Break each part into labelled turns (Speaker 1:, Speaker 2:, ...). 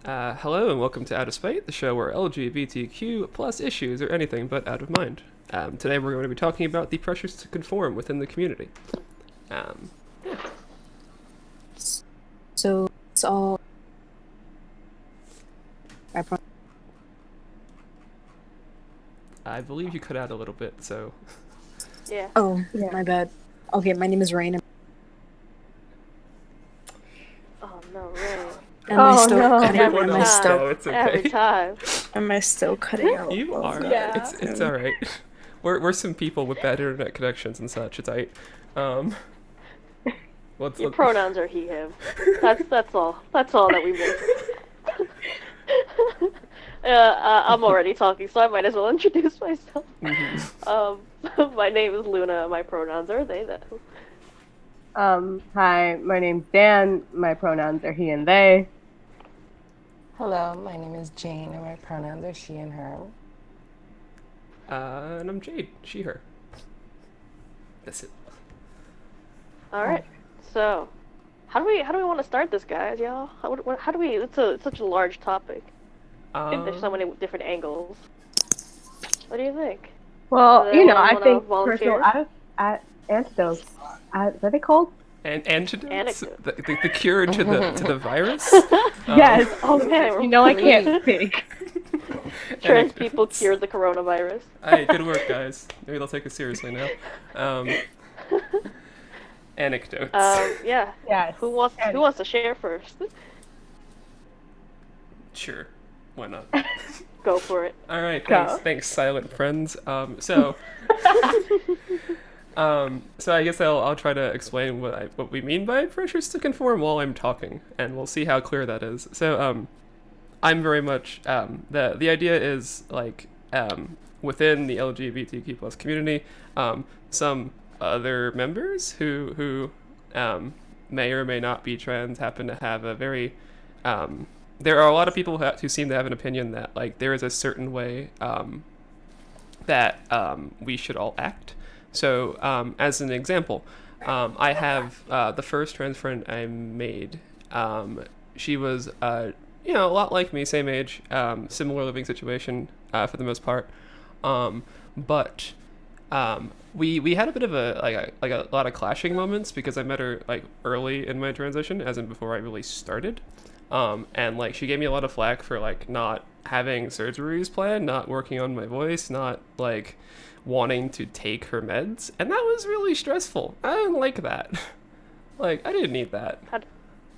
Speaker 1: Hello and welcome to Out of Spite, the show where LGBTQ plus issues are anything but out of mind. Today we're going to be talking about the pressures to conform within the community. Um,
Speaker 2: So it's all.
Speaker 1: I believe you cut out a little bit, so...
Speaker 3: Yeah.
Speaker 2: Oh, yeah. My bad. Okay, my name is Rain.
Speaker 3: Oh no, Ray.
Speaker 2: Am I
Speaker 4: Oh,
Speaker 2: still
Speaker 4: no.
Speaker 2: cutting?
Speaker 1: Everyone
Speaker 2: Am I
Speaker 1: else,
Speaker 2: still?
Speaker 1: no, it's okay.
Speaker 3: Every time.
Speaker 2: Am I still cutting out?
Speaker 1: You
Speaker 2: Oh,
Speaker 1: are.
Speaker 2: God.
Speaker 4: Yeah.
Speaker 1: It's alright. We're some people with bad internet connections and such, it's alright.
Speaker 3: Your pronouns are he, him. That's all. That's all that we make. I'm already talking, so I might as well introduce myself. My name is Luna. My pronouns are they, them.
Speaker 4: Hi, my name's Dan. My pronouns are he and they.
Speaker 5: Hello, my name is Jane, and my pronouns are she and her.
Speaker 1: And I'm Jade, she, her. That's it.
Speaker 3: All right. So, how do we want to start this, guys? Y'all? How do we? It's such a large topic. I think there's so many different angles. What do you think?
Speaker 4: Well,
Speaker 3: Does
Speaker 4: I
Speaker 3: anyone
Speaker 4: think
Speaker 3: volunteer?
Speaker 4: personal antidotes. What are they called?
Speaker 1: And antidotes?
Speaker 3: Anecdote.
Speaker 1: The cure to the virus?
Speaker 4: Yes. Oh
Speaker 3: Okay,
Speaker 4: man, I can't speak.
Speaker 3: Trans people cured the coronavirus.
Speaker 1: Hey, good work, guys. Maybe they'll take us seriously now. Anecdotes.
Speaker 3: Yeah.
Speaker 4: Yes.
Speaker 3: Who wants to share first?
Speaker 1: Sure. Why not?
Speaker 3: Go for it.
Speaker 1: All right.
Speaker 4: Go.
Speaker 1: Thanks, silent friends. So I guess I'll try to explain what we mean by pressures to conform while I'm talking, and we'll see how clear that is. So I'm very much the idea is like within the LGBTQ plus community, some other members who may or may not be trans happen to have a very there are a lot of people who seem to have an opinion that like there is a certain way that we should all act. So as an example, I have the first trans friend I made. She was a lot like me, same age, similar living situation for the most part, but we had a bit of a lot of clashing moments because I met her like early in my transition, as in before I really started, and like she gave me a lot of flack for like not having surgeries planned, not working on my voice, not like wanting to take her meds, and that was really stressful. I didn't like that. Like I didn't need that.
Speaker 3: How did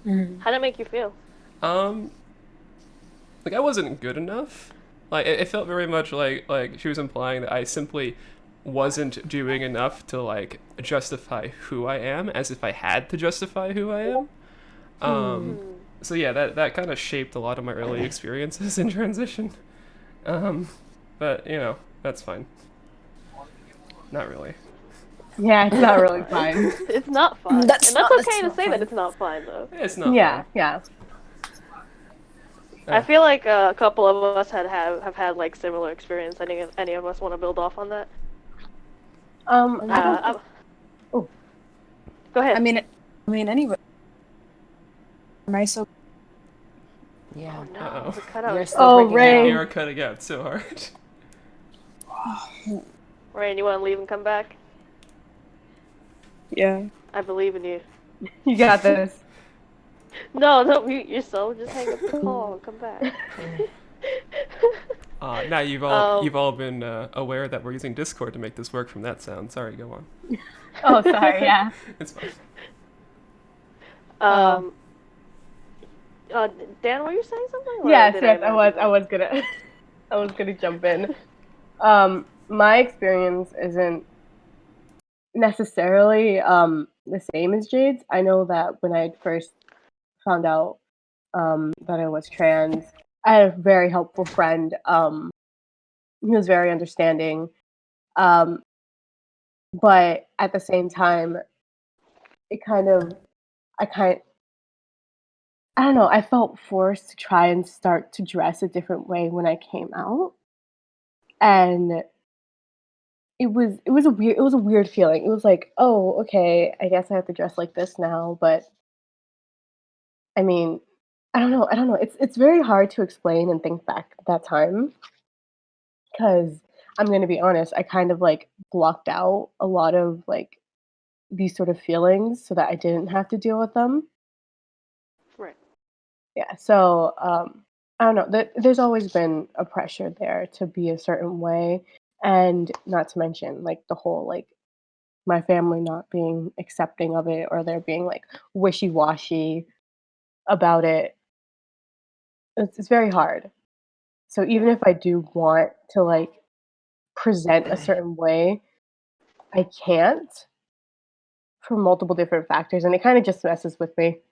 Speaker 3: it make you feel?
Speaker 1: Like I wasn't good enough. Like it felt very much like she was implying that I simply wasn't doing enough to like justify who I am, as if I had to justify who I am. So yeah, that kind of shaped a lot of my early experiences in transition. But that's fine. Not really.
Speaker 4: Yeah, it's not really fine.
Speaker 3: It's not fun.
Speaker 2: That's
Speaker 3: and
Speaker 2: not-
Speaker 3: that's
Speaker 2: that's
Speaker 3: okay to
Speaker 2: not
Speaker 3: say
Speaker 2: fun.
Speaker 3: that it's not fun though.
Speaker 1: It's not.
Speaker 4: Yeah,
Speaker 1: fun.
Speaker 4: yeah.
Speaker 3: I feel like a couple of us have had like similar experience. Any of us want to build off on that?
Speaker 4: I don't.
Speaker 3: Go ahead.
Speaker 2: I mean, anyway. Am I so?
Speaker 5: Yeah.
Speaker 3: No,
Speaker 1: Uh-oh.
Speaker 3: the cutout.
Speaker 5: You're still
Speaker 4: Oh,
Speaker 5: breaking
Speaker 4: Ray.
Speaker 1: You are cutting out so hard.
Speaker 3: Rain, you want to leave and come back?
Speaker 2: Yeah.
Speaker 3: I believe in you.
Speaker 4: You got this.
Speaker 3: No, don't mute yourself. Just hang up the call and come back.
Speaker 1: Now you've all been aware that we're using Discord to make this work from that sound. Sorry, go on.
Speaker 4: Oh, sorry. Yeah.
Speaker 1: It's fine.
Speaker 3: Dan, were you saying something? Or
Speaker 4: Yes,
Speaker 3: did
Speaker 4: yes,
Speaker 3: imagine
Speaker 4: I was gonna, I was gonna jump in. My experience isn't necessarily the same as Jade's. I know that when I first found out that I was trans, I had a very helpful friend. He was very understanding, but at the same time, it I don't know. I felt forced to try and start to dress a different way when I came out, and it was a weird feeling. It was like, oh, okay, I guess I have to dress like this now. But I mean, I don't know. It's very hard to explain and think back at that time because I'm gonna be honest, I kind of like blocked out a lot of like these sort of feelings so that I didn't have to deal with them.
Speaker 3: Right.
Speaker 4: Yeah. So I don't know. There's always been a pressure there to be a certain way, and not to mention like the whole like my family not being accepting of it or they're being like wishy washy about it. It's very hard. So even
Speaker 3: Yeah.
Speaker 4: if I do want to like present a certain way, I can't for multiple different factors, and it kind of just messes with me.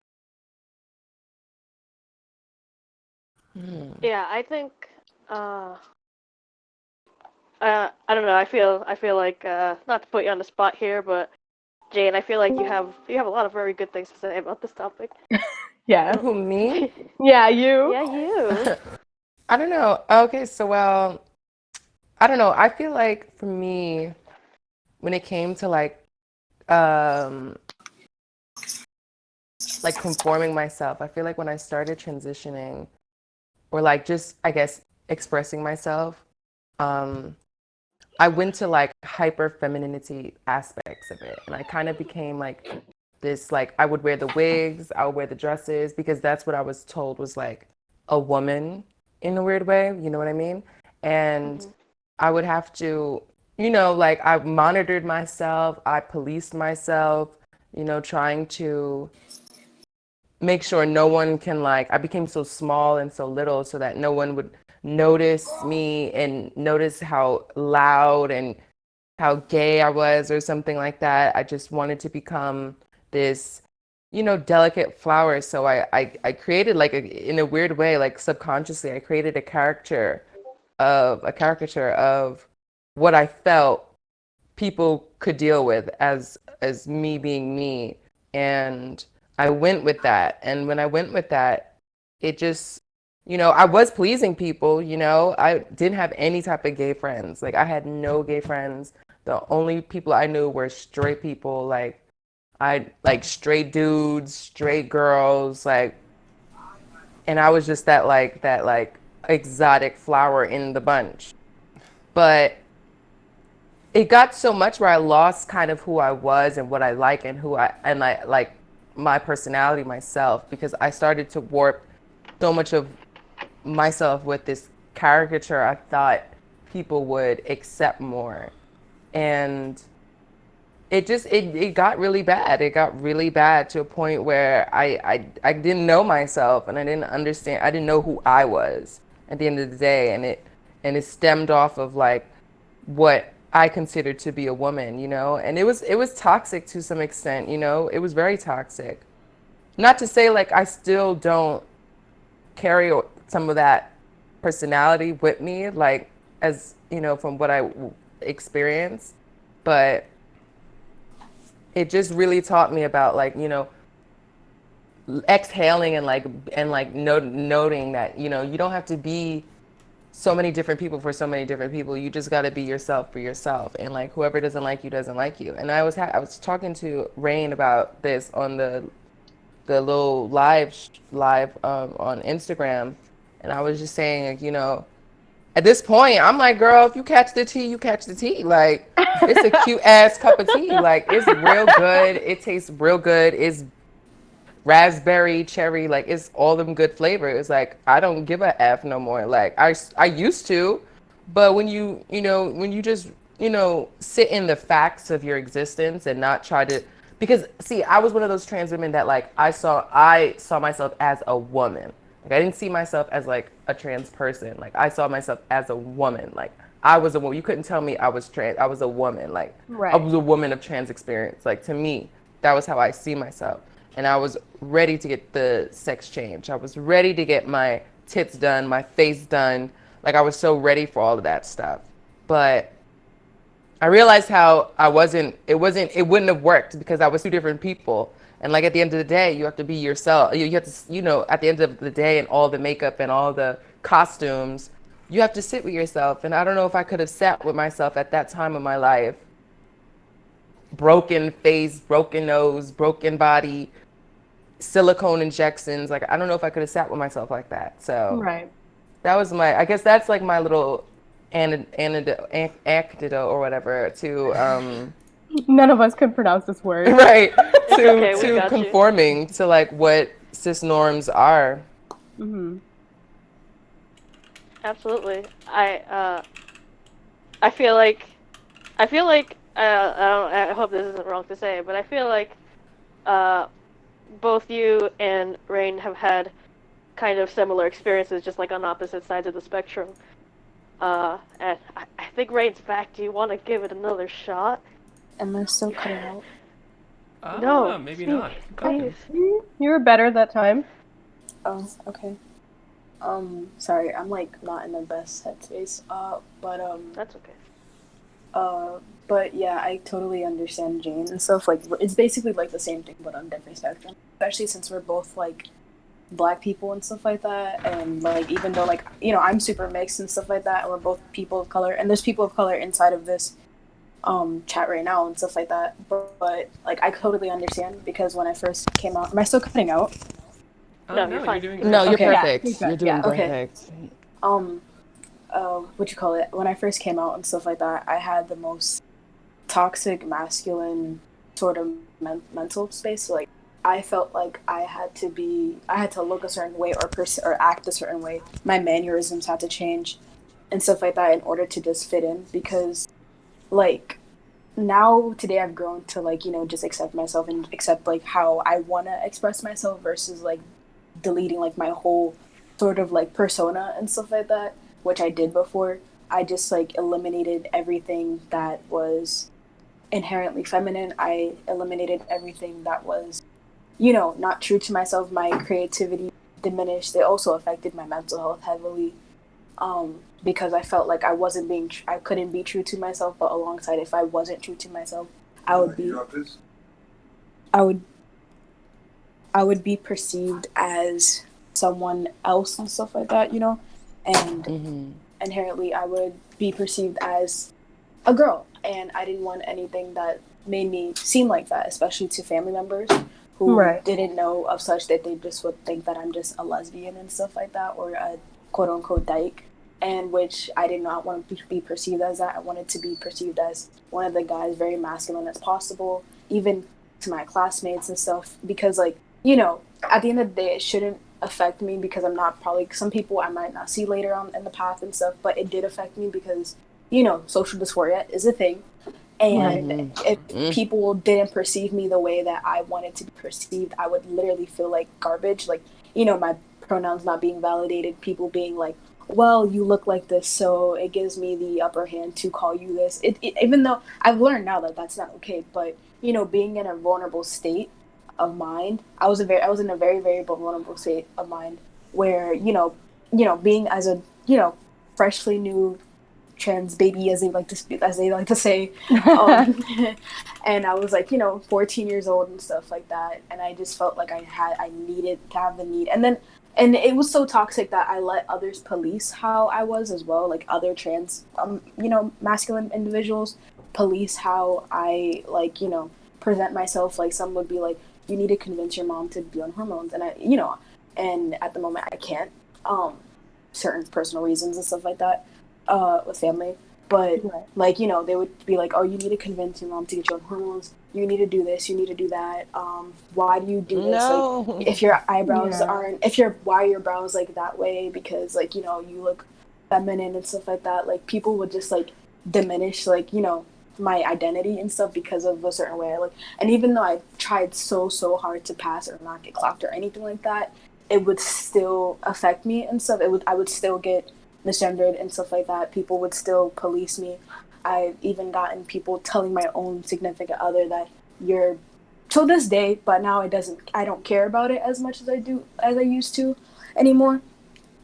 Speaker 5: Hmm.
Speaker 3: Yeah, I think uh I don't know. I feel like not to put you on the spot here, but Jane, I feel like you have a lot of very good things to say about this topic.
Speaker 4: Yeah.
Speaker 5: Who, me?
Speaker 4: Yeah, you.
Speaker 3: Yeah, you.
Speaker 5: I don't know. Okay, so well, I don't know. I feel like for me, when it came to um like conforming myself, I feel like when I started transitioning or like just I guess expressing myself, um I went to like hyper femininity aspects of it. And I kind of became like this, like, I would wear the wigs, I would wear the dresses because that's what I was told was like a woman in a weird way. You know what I mean? And
Speaker 3: Hmm.
Speaker 5: I would have to, you know, like I monitored myself, I policed myself, you know, trying to make sure no one can like I became so small and so little so that no one would notice me and notice how loud and how gay I was or something like that. I just wanted to become this, you know, delicate flower. So I created like in a weird way, like subconsciously, I created a caricature of what I felt people could deal with as me being me. And I went with that. And when I went with that, it just, you know, I was pleasing people, you know. I didn't have any type of gay friends. Like I had no gay friends. The only people I knew were straight people, like I like straight dudes, straight girls, like, and I was just that like exotic flower in the bunch. But it got so much where I lost kind of who I was and what I like and who I and I like my personality myself because I started to warp so much of myself with this caricature I thought people would accept more. And it got really bad. It got really bad to a point where I didn't know myself and I didn't understand. I didn't know who I was at the end of the day. And it stemmed off of like what I considered to be a woman, you know? And it was toxic to some extent, you know? It was very toxic. Not to say like I still don't carry some of that personality with me, like as, you know, from what I experienced, but it just really taught me about like, you know, exhaling and like noting that, you know, you don't have to be so many different people for so many different people. You just got to be yourself for yourself, and like whoever doesn't like you doesn't like you. And I was talking to Rain about this on the little live on Instagram, and I was just saying like, you know, at this point I'm like, girl, if you catch the tea, you catch the tea. Like it's a cute ass cup of tea. Like it's real good. It tastes real good. It's raspberry, cherry, like it's all them good flavors. It's like I don't give a F no more. Like I used to, but you know when you just you know sit in the facts of your existence and not try to because see I was one of those trans women that like I saw myself as a woman. Like I didn't see myself as like a trans person. Like I saw myself as a woman. Like I was a woman. You couldn't tell me I was trans. I was a woman. Like I
Speaker 4: Right.
Speaker 5: was a woman of trans experience. Like to me, that was how I see myself. And I was ready to get the sex change. I was ready to get my tits done, my face done. Like I was so ready for all of that stuff. But I realized how it wouldn't have worked because I was two different people. And like at the end of the day, you have to be yourself. You have to, you know, at the end of the day and all the makeup and all the costumes, you have to sit with yourself. And I don't know if I could have sat with myself at that time of my life. Broken face, broken nose, broken body, silicone injections. Like, I don't know if I could have sat with myself like that. So
Speaker 4: Right.
Speaker 5: that was I guess that's like my little anecdote or whatever to,
Speaker 4: None of us could pronounce this word.
Speaker 5: right,
Speaker 3: It's okay, we
Speaker 5: to
Speaker 3: got you.
Speaker 5: conforming to like what cis norms are.
Speaker 4: Hmm.
Speaker 3: Absolutely. I feel like I hope this isn't wrong to say, but I feel like uh both you and Rain have had kind of similar experiences, just like on opposite sides of the spectrum. And I think Rain's back. Do you want to give it another shot?
Speaker 2: Am I still cutting out?
Speaker 3: No,
Speaker 1: Maybe
Speaker 3: speak,
Speaker 1: not. Keep talking.
Speaker 3: please.
Speaker 4: You were better that time.
Speaker 2: Oh, okay. Sorry, I'm like not in the best headspace.
Speaker 3: That's okay.
Speaker 2: But yeah, I totally understand Jane and stuff. Like, it's basically like the same thing, but on different spectrum. Especially since we're both like black people and stuff like that, and like even though like I'm super mixed and stuff like that, and we're both people of color, and there's people of color inside of this chat right now and stuff like that. But like I totally understand because when I first came out, am I still cutting out?
Speaker 3: No,
Speaker 1: No,
Speaker 3: you're
Speaker 1: you're
Speaker 3: fine.
Speaker 1: doing great.
Speaker 5: No, you're
Speaker 2: Okay.
Speaker 5: perfect.
Speaker 4: Yeah,
Speaker 5: You're doing
Speaker 2: okay.
Speaker 5: perfect.
Speaker 2: What you call it? When I first came out and stuff like that, I had the most toxic masculine sort of mental space. So, like I felt like I had to look a certain way or act a certain way. My mannerisms had to change and stuff like that in order to just fit in because like now today I've grown to like just accept myself and accept like how I want to express myself versus like deleting like my whole sort of like persona and stuff like that, which I did before. I just like eliminated everything that was inherently feminine. I eliminated everything that was not true to myself. My creativity diminished. It also affected my mental health heavily, because I felt like I couldn't be true to myself. But alongside, if I wasn't true to myself, I would be, I would, I would be perceived as someone else and stuff like that, and inherently I would be perceived as a girl, and I didn't want anything that made me seem like that, especially to family members who
Speaker 4: Right.
Speaker 2: didn't know of such, that they just would think that I'm just a lesbian and stuff like that, or a quote unquote dyke, and which I did not want to be perceived as that. I wanted to be perceived as one of the guys, very masculine as possible, even to my classmates and stuff, because like, at the end of the day, it shouldn't affect me because I'm not probably some people I might not see later on in the path and stuff, but it did affect me because social dysphoria is a thing. And if people didn't perceive me the way that I wanted to be perceived, I would literally feel like garbage. Like, my pronouns not being validated, people being like, well, you look like this, so it gives me the upper hand to call you this. Even though I've learned now that that's not okay, but, being in a vulnerable state of mind, I was in a very, very vulnerable state of mind where, being as a, freshly new trans baby, as they like to say, and I was like 14 years old and stuff like that, and I just felt like I needed to have the need, and it was so toxic that I let others police how I was as well, like other trans masculine individuals police how I present myself. Like some would be like, you need to convince your mom to be on hormones, and and at the moment I can't, certain personal reasons and stuff like that, with family. But like they would be like, oh, you need to convince your mom to get you on hormones, you need to do this, you need to do that, why do you do this?
Speaker 5: No.
Speaker 2: Like if your eyebrows aren't, why are your brows like that way, because like you look feminine and stuff like that. Like people would just like diminish like my identity and stuff because of a certain way I look. And even though I tried so hard to pass or not get clocked or anything like that, it would still affect me and stuff. I would still get misgendered and stuff like that. People would still police me. I've even gotten people telling my own significant other that you're, till this day, but now I don't care about it as much as I used to anymore,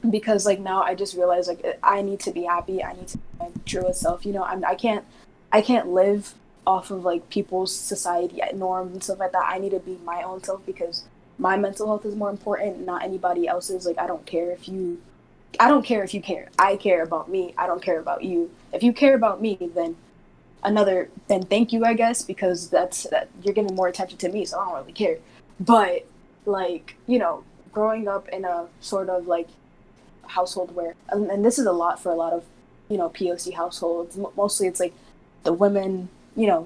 Speaker 2: because like now I just realize like I need to be happy. I need to be my truest self. I can't live off of like people's society norms and stuff like that. I need to be my own self because my mental health is more important, not anybody else's. Like I don't care if you care. I care about me. I don't care about you. If you care about me, then thank you, I guess, because that you're giving more attention to me, so I don't really care. But like, growing up in a sort of like household where, and this is a lot for a lot of, POC households. Mostly it's like the women,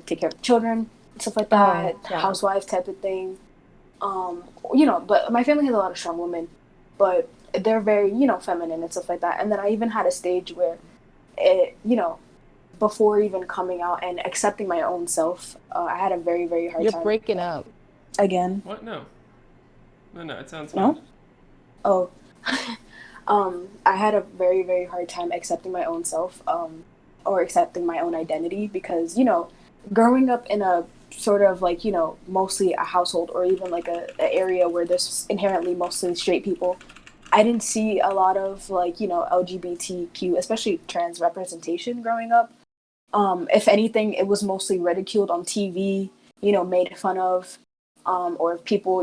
Speaker 2: take care of children, stuff like that,
Speaker 4: yeah.
Speaker 2: housewife type of thing. But my family has a lot of strong women, but they're very, feminine and stuff like that. And then I even had a stage where it, before even coming out and accepting my own self, I had a very, very hard
Speaker 5: You're
Speaker 2: time.
Speaker 5: breaking up.
Speaker 2: Again.
Speaker 1: What? No. No, it sounds
Speaker 2: No?
Speaker 1: fine.
Speaker 2: Oh. I had a very, very hard time accepting my own self, or accepting my own identity because, growing up in a sort of like, mostly a household or even like a area where there's inherently mostly straight people, I didn't see a lot of like, LGBTQ, especially trans representation growing up. If anything, it was mostly ridiculed on TV, made fun of, or if people,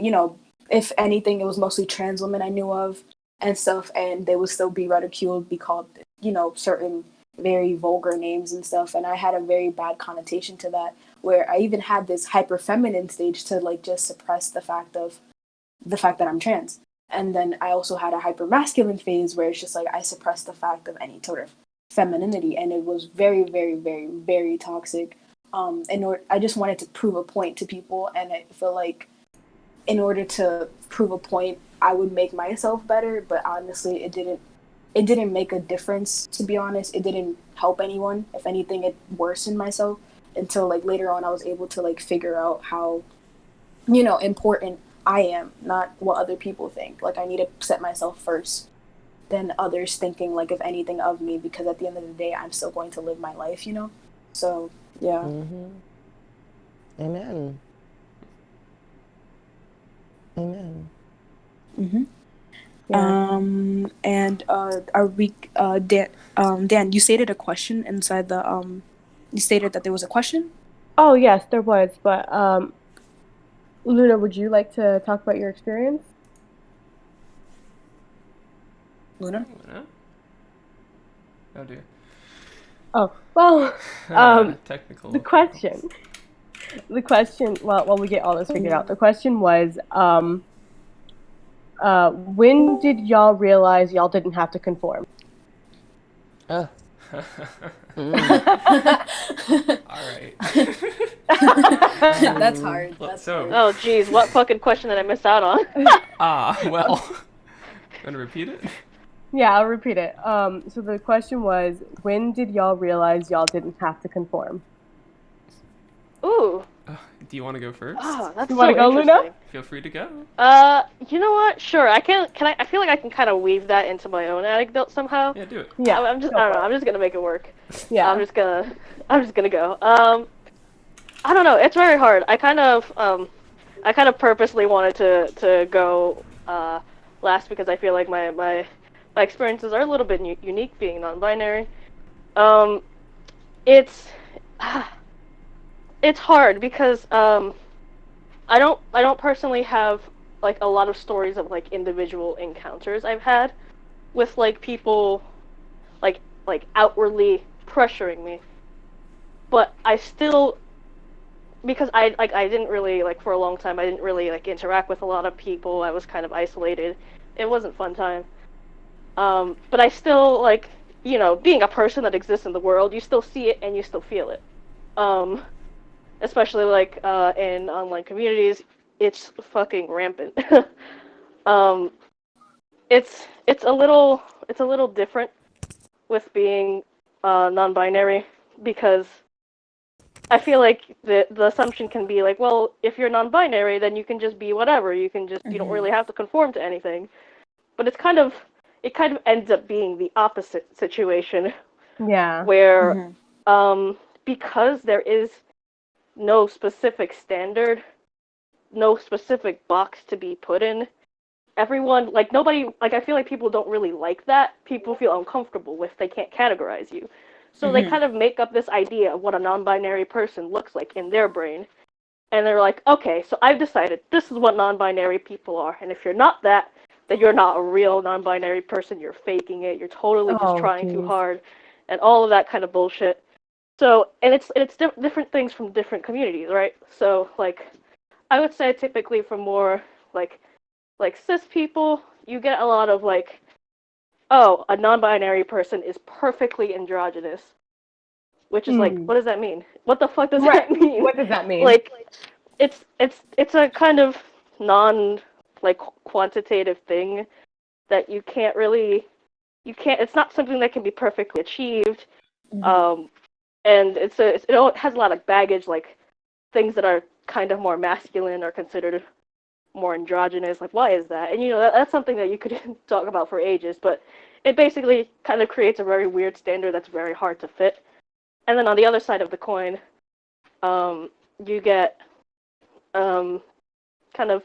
Speaker 2: if anything, it was mostly trans women I knew of and stuff, and they would still be ridiculed, be called, certain very vulgar names and stuff. And I had a very bad connotation to that, where I even had this hyper feminine stage to like just suppress the fact that I'm trans. And then I also had a hyper masculine phase where it's just like I suppressed the fact of any sort of femininity, and it was very, very, very, very toxic. I just wanted to prove a point to people, and I feel like in order to prove a point, I would make myself better. But honestly, it didn't. It didn't make a difference. To be honest, it didn't help anyone. If anything, it worsened myself until like later on, I was able to like figure out how important I am, not what other people think. Like I need to set myself first than others thinking like of anything of me, because at the end of the day I'm still going to live my life. So yeah.
Speaker 5: Amen. Amen.
Speaker 2: Mm-hmm.
Speaker 4: Yeah.
Speaker 2: And are we Dan, you stated a question inside the you stated that there was a question.
Speaker 4: Oh yes, there was. But Luna, would you like to talk about your experience?
Speaker 2: Luna.
Speaker 1: Huh? Oh dear.
Speaker 4: Oh well.
Speaker 1: Technical
Speaker 4: The
Speaker 1: difficulties.
Speaker 4: question. The question. Well, while we get all this figured out, the question was, when did y'all realize y'all didn't have to conform?
Speaker 5: Uh,
Speaker 1: All right.
Speaker 2: That's hard.
Speaker 1: Well,
Speaker 2: That's
Speaker 1: so
Speaker 2: hard.
Speaker 3: Oh, geez, what fucking question did I miss out on?
Speaker 1: well, gonna repeat it.
Speaker 4: Yeah, I'll repeat it. So the question was, when did y'all realize y'all didn't have to conform?
Speaker 3: Ooh,
Speaker 1: Do you want to go first?
Speaker 3: oh, that's
Speaker 4: You want to
Speaker 3: so
Speaker 4: go, Luna?
Speaker 3: interesting.
Speaker 1: Feel free to go.
Speaker 3: You know what? Sure, I can. Can I? I feel like I can kind of weave that into my own anecdote somehow.
Speaker 1: Yeah, do it.
Speaker 4: Yeah,
Speaker 3: I'm just.
Speaker 4: go
Speaker 3: I don't
Speaker 4: for
Speaker 3: know.
Speaker 4: it.
Speaker 3: I'm just gonna make it work. I'm
Speaker 4: Yeah.
Speaker 3: just gonna. I'm just gonna go. I don't know. It's very hard. I kind of purposely wanted to go last because I feel like my experiences are a little bit unique being non-binary. Um, it's it's hard because I don't personally have like a lot of stories of like individual encounters I've had with like people like outwardly pressuring me, but I still, because I didn't really like for a long time I didn't really like interact with a lot of people. I was kind of isolated. It wasn't fun time. But I still like, being a person that exists in the world, you still see it and you still feel it. Um, Especially like in online communities, it's fucking rampant. um, it's a little different with being non-binary because I feel like the assumption can be like, well, if you're non-binary, then you can just be whatever. You don't really have to conform to anything. But it kind of ends up being the opposite situation
Speaker 4: Yeah.
Speaker 3: where
Speaker 2: Mm-hmm.
Speaker 3: because there is no specific standard, no specific box to be put in, everyone, like nobody, like I feel like people don't really like that. People feel uncomfortable with they can't categorize you. So they
Speaker 2: Mm-hmm.
Speaker 3: kind of make up this idea of what a non-binary person looks like in their brain. And they're like, okay, so I've decided this is what non-binary people are. And if you're not that, then you're not a real non-binary person. You're faking it. You're totally just
Speaker 4: Oh,
Speaker 3: trying too
Speaker 4: jeez.
Speaker 3: hard, and all of that kind of bullshit. So, and it's different things from different communities, right? So, like, I would say typically for more like like cis people, you get a lot of like, oh, a non-binary person is perfectly androgynous, which is like, what does that mean? What the fuck does that mean?
Speaker 4: What does that mean?
Speaker 3: Like, it's a kind of non like quantitative thing that you can't really, it's not something that can be perfectly achieved. And it has a lot of baggage, like things that are kind of more masculine are considered more androgynous. Like, why is that? And that's something that you could talk about for ages, but it basically kind of creates a very weird standard that's very hard to fit. And then on the other side of the coin, you get kind of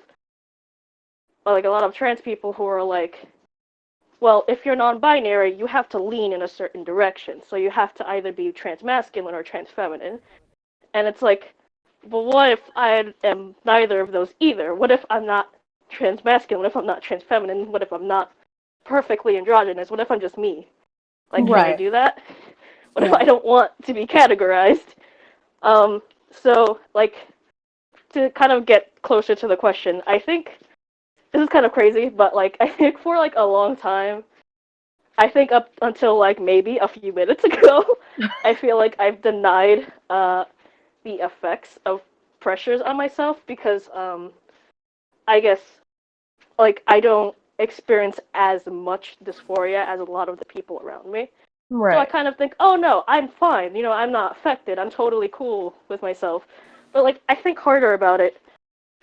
Speaker 3: like a lot of trans people who are like, well, if you're non-binary, you have to lean in a certain direction. So you have to either be trans-masculine or trans-feminine. And it's like, but what if I am neither of those either? What if I'm not trans-masculine? What if I'm not trans-feminine? What if I'm not perfectly androgynous? What if I'm just me? Like, can I do that? What if I don't want to be categorized? So, like, to kind of get closer to the question, I think this is kind of crazy, but like I think for like a long time, I think up until like maybe a few minutes ago, I feel like I've denied the effects of pressures on myself because I guess like I don't experience as much dysphoria as a lot of the people around me.
Speaker 4: Right.
Speaker 3: So I kind of think, oh no, I'm fine. I'm not affected. I'm totally cool with myself. But like I think harder about it,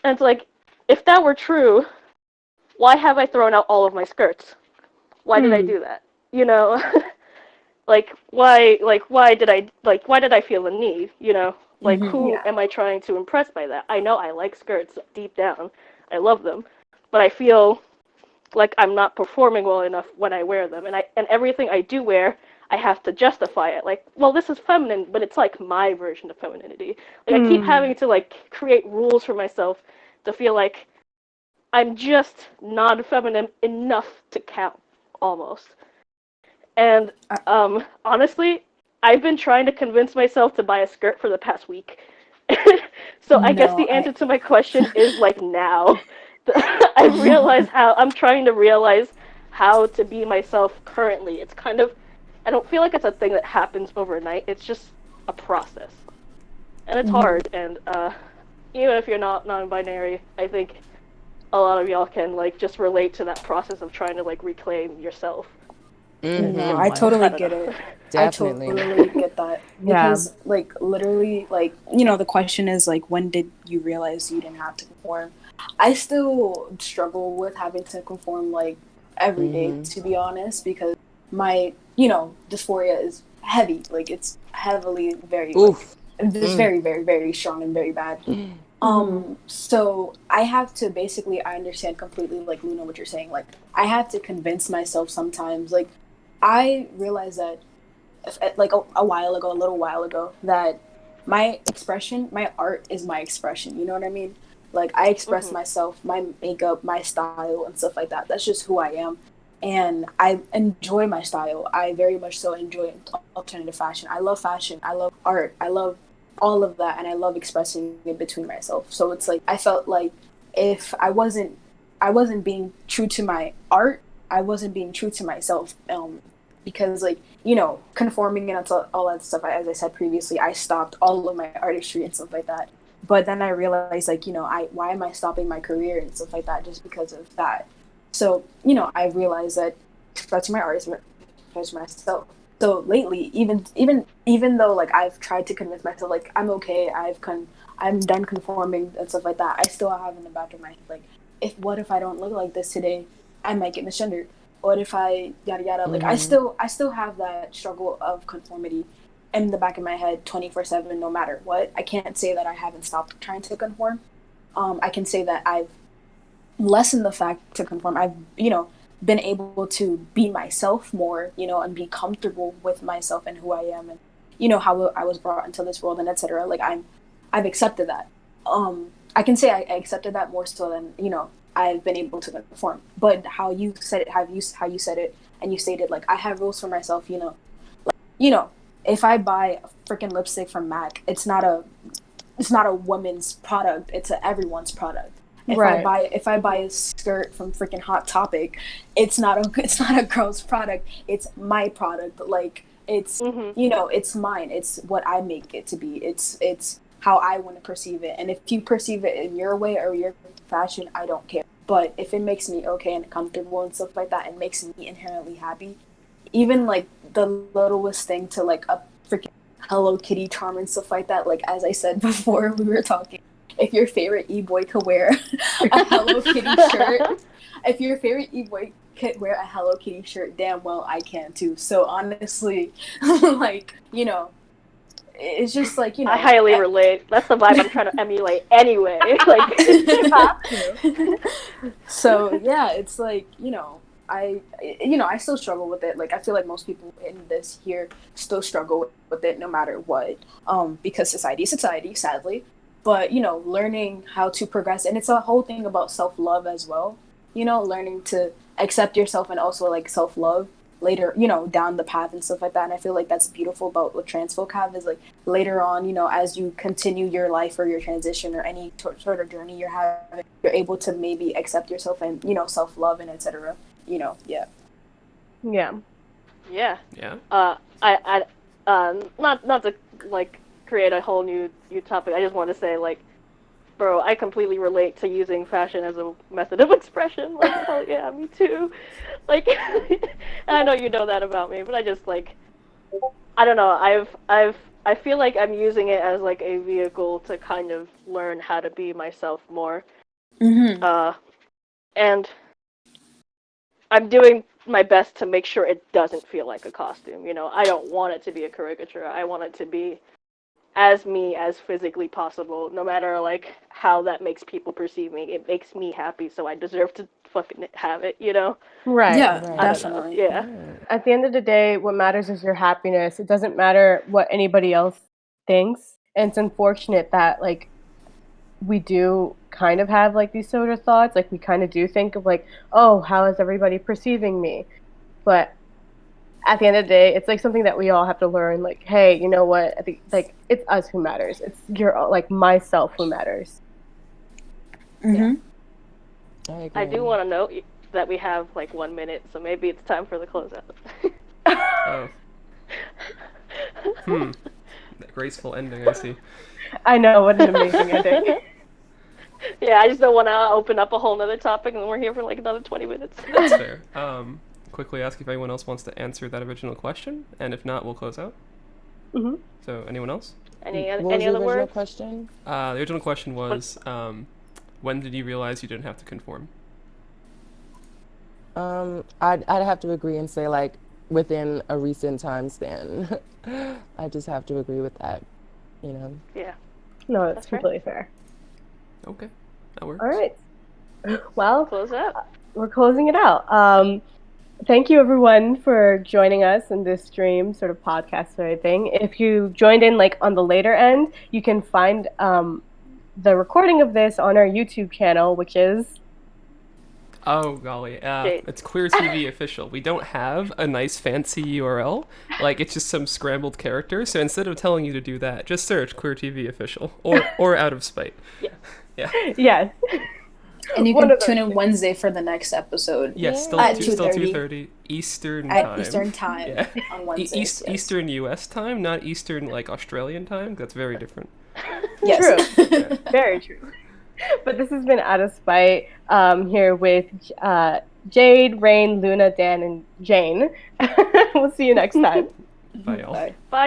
Speaker 3: and it's like, if that were true, why have I thrown out all of my skirts? Why did I do that? Like why did I feel the need? Like who am I trying to impress by that? I know I like skirts deep down. I love them. But I feel like I'm not performing well enough when I wear them. And everything I do wear, I have to justify it. Like, well, this is feminine, but it's like my version of femininity. Like I keep having to like create rules for myself to feel like I'm just non-feminine enough to count, almost. And honestly, I've been trying to convince myself to buy a skirt for the past week. So I guess the answer to my question is like now. I'm trying to realize how to be myself currently. It's kind of, I don't feel like it's a thing that happens overnight. It's just a process. And it's hard. And even if you're not non-binary, I think a lot of y'all can like just relate to that process of trying to like reclaim yourself.
Speaker 2: No, I totally get it.
Speaker 5: Definitely.
Speaker 2: I totally get that. Because like literally like the question is like, when did you realize you didn't have to conform? I still struggle with having to conform like every day, to be honest, because my dysphoria is heavy. Like it's heavily very it's very, very, very strong and very bad. So I have to basically, I understand completely, like Luna, what you're saying. Like I have to convince myself sometimes. Like I realized that, like a little while ago, that my expression, my art is my expression. You know what I mean? Like I express myself, my makeup, my style, and stuff like that. That's just who I am, and I enjoy my style. I very much so enjoy alternative fashion. I love fashion. I love art. I love all of that, and I love expressing it between myself. So it's like I felt like if I wasn't being true to my art, I wasn't being true to myself, because like conforming and all that stuff. As I said previously, I stopped all of my artistry and stuff like that. But then I realized like why am I stopping my career and stuff like that just because of that? So I realized that expressing my art is expressing myself. So lately, even though like I've tried to convince myself like I'm okay, I'm done conforming and stuff like that, I still have in the back of my head like, what if I don't look like this today, I might get misgendered. What if I yada yada? Like I still have that struggle of conformity in the back of my head 24/7, no matter what. I can't say that I haven't stopped trying to conform. I can say that I've lessened the fact to conform. I've been able to be myself more, and be comfortable with myself and who I am, and how I was brought into this world, and etc. Like I've accepted that. I can say I accepted that more so than I've been able to conform. But how you said it, how you said it, and you stated like I have rules for myself. If I buy a freaking lipstick from MAC, it's not a woman's product. It's everyone's product. If I buy a skirt from freaking Hot Topic, it's not a girl's product. It's my product. Like it's it's mine. It's what I make it to be. It's how I want to perceive it. And if you perceive it in your way or your fashion, I don't care. But if it makes me okay and comfortable and stuff like that, and makes me inherently happy, even like the littlest thing to like a freaking Hello Kitty charm and stuff like that. Like as I said before, we were talking. If your favorite e-boy could wear a Hello Kitty shirt, if your favorite e-boy could wear a Hello Kitty shirt, damn well I can too. So honestly, like, it's just like,
Speaker 3: I highly relate. That's the vibe I'm trying to emulate anyway. Like, you have to.
Speaker 2: So yeah, it's like, I still struggle with it. Like, I feel like most people in this here still struggle with it no matter what, because society, sadly. But, learning how to progress. And it's a whole thing about self-love as well. Learning to accept yourself and also, like, self-love later, down the path and stuff like that. And I feel like that's beautiful about what trans folk have is, like, later on, as you continue your life or your transition or any sort of journey you're having, you're able to maybe accept yourself and, self-love and etc. Yeah.
Speaker 4: Yeah.
Speaker 3: Yeah.
Speaker 1: Yeah.
Speaker 3: Not to, like, create a whole new topic. I just want to say, like, bro, I completely relate to using fashion as a method of expression. Like, hell yeah, me too. Like, I know you know that about me, but I just, like, I don't know. I feel like I'm using it as, like, a vehicle to kind of learn how to be myself more. And I'm doing my best to make sure it doesn't feel like a costume. I don't want it to be a caricature. I want it to be as me as physically possible, no matter, like, how that makes people perceive me. It makes me happy, so I deserve to fucking have it,
Speaker 4: Right.
Speaker 2: Yeah,
Speaker 4: right.
Speaker 2: definitely.
Speaker 3: Yeah.
Speaker 4: At the end of the day, what matters is your happiness. It doesn't matter what anybody else thinks. And it's unfortunate that, like, we do kind of have, like, these sort of thoughts. Like, we kind of do think of, like, oh, how is everybody perceiving me? But at the end of the day, it's, like, something that we all have to learn. Like, hey, you know what? I think, like, it's us who matters. It's like, myself who matters.
Speaker 2: Yeah.
Speaker 3: I do want to note that we have, like, 1 minute, so maybe it's time for the closeout.
Speaker 1: Oh. That graceful ending, I see.
Speaker 4: I know, what an amazing ending.
Speaker 3: Yeah, I just don't want to open up a whole nother topic, and then we're here for, like, another 20 minutes.
Speaker 1: That's fair. Quickly ask if anyone else wants to answer that original question, and if not, we'll close out.
Speaker 4: Mm-hmm.
Speaker 1: So, anyone else?
Speaker 3: Any
Speaker 5: What was
Speaker 3: other
Speaker 5: the original
Speaker 3: words?
Speaker 5: question?
Speaker 1: The original question was, when did you realize you didn't have to conform?
Speaker 5: I'd have to agree and say, like, within a recent time span. I just have to agree with that,
Speaker 3: Yeah.
Speaker 4: No, that's completely fair.
Speaker 1: Okay, that works.
Speaker 4: All right. Well,
Speaker 3: Close up.
Speaker 4: we're closing it out. Thank you, everyone, for joining us in this stream sort of podcast sort of thing. If you joined in, like, on the later end, you can find the recording of this on our YouTube channel, which is...
Speaker 1: Oh, golly. It's Queer TV Official. We don't have a nice fancy URL. Like, it's just some scrambled character. So instead of telling you to do that, just search Queer TV Official or Out of Spite. Yeah.
Speaker 4: Yes.
Speaker 2: And you can tune in Wednesday for the next episode.
Speaker 1: Yes, still
Speaker 2: at
Speaker 1: 2:30 Eastern time.
Speaker 2: At Eastern time.
Speaker 1: Yeah.
Speaker 2: On Wednesdays. Yes.
Speaker 1: Eastern US time, not Eastern, like, Australian time. That's very different.
Speaker 2: Yes.
Speaker 4: True. Yeah. Very true. But this has been Out of Spite, here with Jade, Rain, Luna, Dan, and Jane. We'll see you next time.
Speaker 1: Bye, y'all.
Speaker 2: Bye.
Speaker 3: Bye.